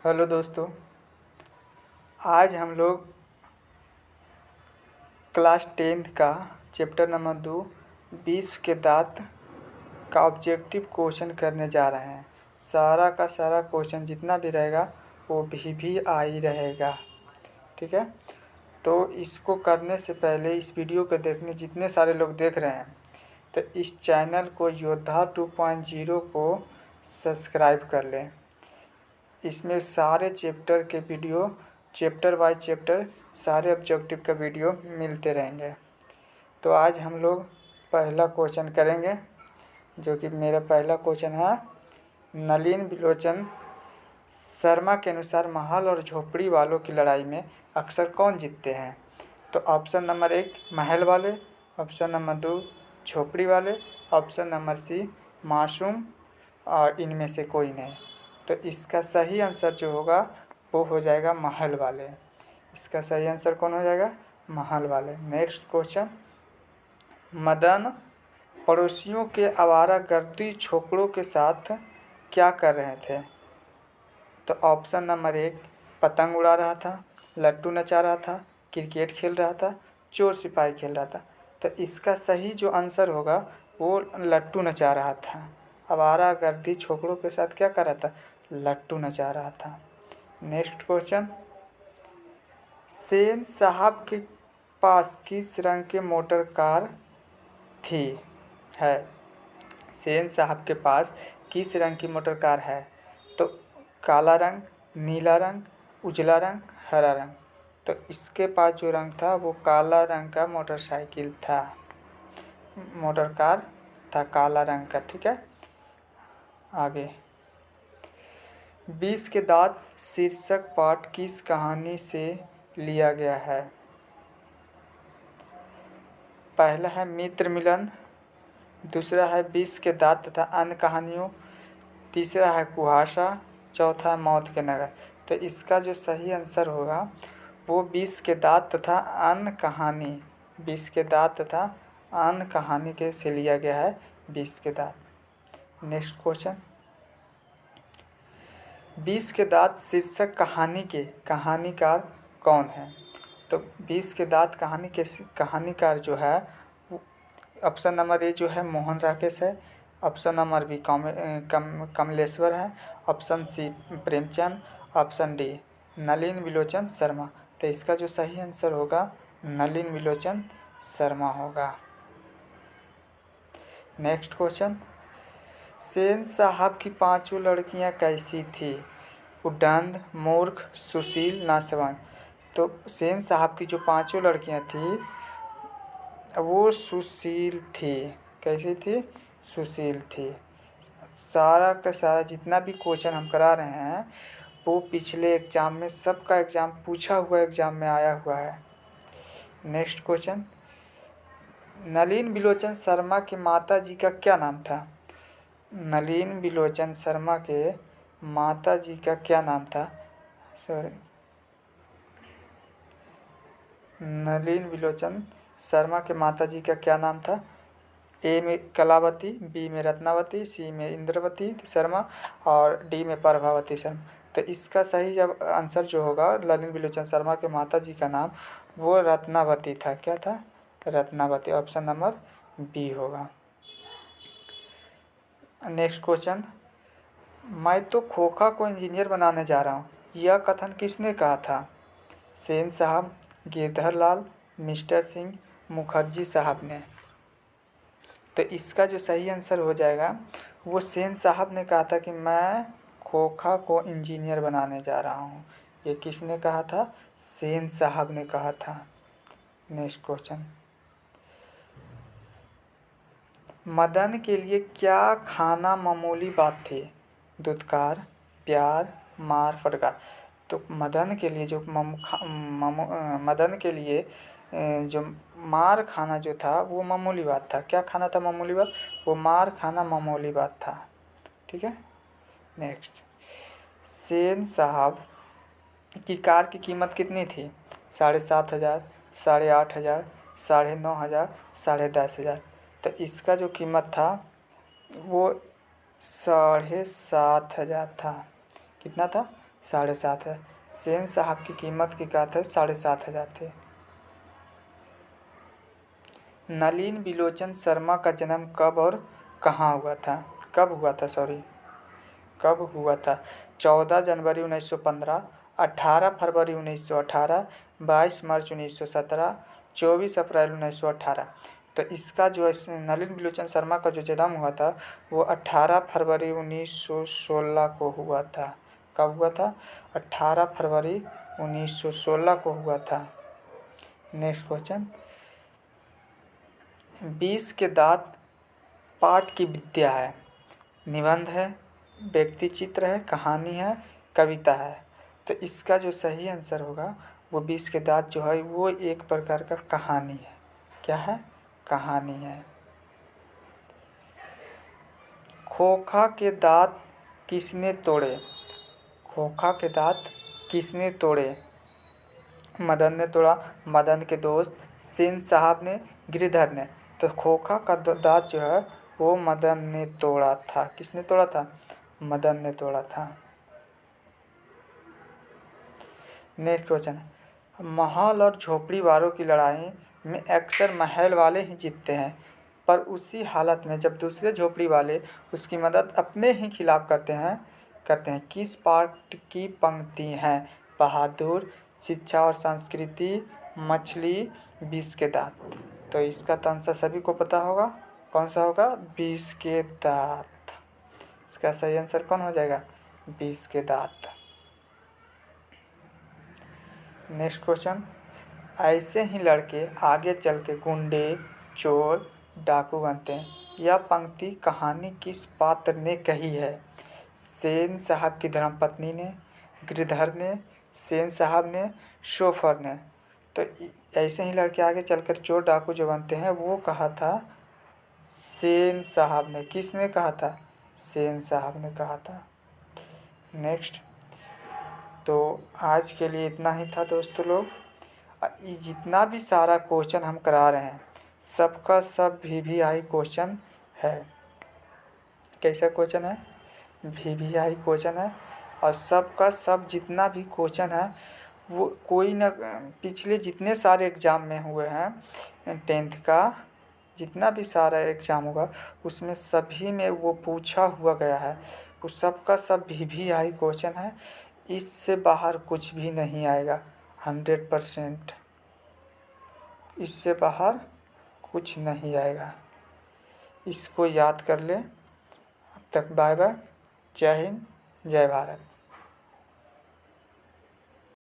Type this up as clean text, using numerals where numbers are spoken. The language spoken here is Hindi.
हेलो दोस्तों, आज हम लोग क्लास 10th का चैप्टर नंबर 2 20 के दांत का ऑब्जेक्टिव क्वेश्चन करने जा रहे हैं। सारा का सारा क्वेश्चन जितना भी रहेगा वो भी आ ही रहेगा। ठीक है, तो इसको करने से पहले इस वीडियो को देखने जितने सारे लोग देख रहे हैं तो इस चैनल को योद्धा 2.0 को सब्सक्राइब कर लें। इसमें सारे चैप्टर के वीडियो चैप्टर बाय चैप्टर सारे ऑब्जेक्टिव का वीडियो मिलते रहेंगे। तो आज हम लोग पहला क्वेश्चन करेंगे, जो कि मेरा पहला क्वेश्चन है। नलिन विलोचन शर्मा के अनुसार महल और झोपड़ी वालों की लड़ाई में अक्सर कौन जीतते हैं? तो ऑप्शन नंबर 1 महल वाले, ऑप्शन नंबर 2 झोपड़ी वाले, ऑप्शन नंबर सी मासूम और इनमें से कोई नहीं। तो इसका सही आंसर जो होगा वो हो जाएगा महल वाले। इसका सही आंसर कौन हो जाएगा? महल वाले। नेक्स्ट क्वेश्चन, मदन पड़ोसियों के आवारागर्दी छोकरों के साथ क्या कर रहे थे? तो ऑप्शन नंबर 1 पतंग उड़ा रहा था, लट्टू नचा रहा था, क्रिकेट खेल रहा था, चोर सिपाही खेल रहा था। तो इसका सही जो आंसर होगा वो लट्टू नचा रहा था। आवारागर्दी छोकरों के साथ क्या कर रहा था? लट्टू नचा रहा था। नेक्स्ट क्वेश्चन, सेन साहब के पास किस रंग की मोटर कार थी? है सेन साहब के पास किस रंग की मोटर कार है? तो काला रंग, नीला रंग, उजला रंग, हरा रंग। तो इसके पास जो रंग था वो काला रंग का मोटरसाइकिल था, मोटर कार था काला रंग का। ठीक है, आगे 20 के दांत शीर्षक पाठ किस कहानी से लिया गया है? पहला है मित्र मिलन, दूसरा है 20 के दांत तथा अन्य कहानियों, तीसरा है कुहासा, चौथा है मौत के नगर। तो इसका जो सही आंसर होगा वो 20 के दांत तथा अन्य कहानी, 20 के दांत तथा अन्य कहानी के से लिया गया है 20 के दांत। नेक्स्ट क्वेश्चन, 20 के दांत शीर्षक कहानी के कहानीकार कौन है? तो 20 के दांत कहानी के कहानीकार जो है ऑप्शन नंबर ए जो है मोहन राकेश है, ऑप्शन नंबर बी कमलेश्वर है, option C Premchand, option D Nalin Vilochan Sharma. तो इसका जो सही आंसर होगा नलिन विलोचन शर्मा होगा। नेक्स्ट क्वेश्चन, सेन साहब की पांचों लड़कियां कैसी थी? उद्दंड, मूर्ख, सुशील, नासवान। तो सेन साहब की जो पांचों लड़कियां थी वो सुशील थी। कैसी थी? सुशील थी। सारा का सारा जितना भी क्वेश्चन हम करा रहे हैं वो पिछले एग्ज़ाम में सबका एग्ज़ाम पूछा हुआ एग्ज़ाम में आया हुआ है। नेक्स्ट क्वेश्चन, नलिन विलोचन शर्मा की माता जी का क्या नाम था? नलिन विलोचन शर्मा के माता जी का क्या नाम था? सॉरी, नलिन विलोचन शर्मा के माता जी का क्या नाम था? ए में कलावती, बी में रत्नावती, सी में इंद्रवती शर्मा और डी में प्रभावती शर्मा। तो इसका सही जब आंसर जो होगा ललिन विलोचन शर्मा के माता जी का नाम वो रत्नावती था। क्या था? रत्नावती। ऑप्शन नंबर बी होगा। नेक्स्ट क्वेश्चन, मैं तो खोखा को इंजीनियर बनाने जा रहा हूँ, यह कथन किसने कहा था? सेन साहब, गिरधर लाल, मिस्टर सिंह, मुखर्जी साहब ने। तो इसका जो सही आंसर हो जाएगा वो सेन साहब ने कहा था कि मैं खोखा को इंजीनियर बनाने जा रहा हूँ। ये किसने कहा था? सेन साहब ने कहा था। नेक्स्ट क्वेश्चन, मदन के लिए क्या खाना मामूली बात थी? दुत्कार, प्यार, मार, फटकार। तो मदन के लिए जो मदन के लिए जो मार खाना जो था वो मामूली बात था। क्या खाना था मामूली बात? वो मार खाना मामूली बात था। ठीक है, नेक्स्ट, सेन साहब की कार की कीमत कितनी थी? 7,500, 8,500, 9,500, 10,500। तो इसका जो कीमत था वो 7,500 था। कितना था? 7,500। सेन साहब की कीमत की क्या थे? 7,500 थे। नलिन बिलोचन शर्मा का जन्म कब और कहाँ हुआ था? कब हुआ था? 14 जनवरी 1915, 18 फरवरी 1918, 22 मार्च 1917, 24 अप्रैल 1918। तो इसका जो नलिन बिलोचन शर्मा का जो जन्म हुआ था वो 18 फरवरी 1916 को हुआ था। कब हुआ था? 18 फरवरी 1916 को हुआ था। नेक्स्ट क्वेश्चन, 20 के दांत पाठ की विद्या है, निबंध है, व्यक्ति चित्र है, कहानी है, कविता है। तो इसका जो सही आंसर होगा वो 20 के दांत जो है वो एक प्रकार का कहानी है। क्या है? कहानी है। खोखा के दांत किसने तोड़े? खोखा के दांत किसने तोड़े? मदन ने तोड़ा, मदन के दोस्त, सेन साहब ने, गिरधर ने। तो खोखा का दांत जो है वो मदन ने तोड़ा था। किसने तोड़ा था? मदन ने तोड़ा था। नेक्स्ट क्वेश्चन, महल और झोपड़ी वालों की लड़ाई में अक्सर महल वाले ही जीतते हैं, पर उसी हालत में जब दूसरे झोपड़ी वाले उसकी मदद अपने ही खिलाफ करते हैं किस पाठ की पंक्ति हैं? बहादुर, शिक्षा और संस्कृति, मछली, 20 के दांत। तो इसका तो आंसर सभी को पता होगा, कौन सा होगा? 20 के दांत। इसका सही आंसर कौन हो जाएगा? 20 के दांत। नेक्स्ट क्वेश्चन, ऐसे ही लड़के आगे चल के गुंडे, चोर, डाकू बनते हैं। यह पंक्ति कहानी किस पात्र ने कही है? सेन साहब की धर्मपत्नी ने, गिरधर ने, सेन साहब ने, शोफर ने। तो ऐसे ही लड़के आगे चलकर चोर डाकू जो बनते हैं वो कहा था सेन साहब ने। किसने कहा था? सेन साहब ने कहा था। नेक्स्ट, तो आज के लिए इतना ही था दोस्तों लोग। ये जितना भी सारा क्वेश्चन हम करा रहे हैं सबका सब VVI क्वेश्चन है। कैसा क्वेश्चन है? VVI क्वेश्चन है। और सबका सब जितना भी क्वेश्चन है वो कोई ना पिछले जितने सारे एग्ज़ाम में हुए हैं 10th का जितना भी सारा एग्ज़ाम होगा उसमें सभी में वो पूछा हुआ गया है। वो सबका सब VVI क्वेश्चन है। इससे बाहर कुछ भी नहीं आएगा 100%। इससे बाहर कुछ नहीं आएगा। इसको याद कर ले। अब तक बाय बाय। जय हिंद, जय भारत।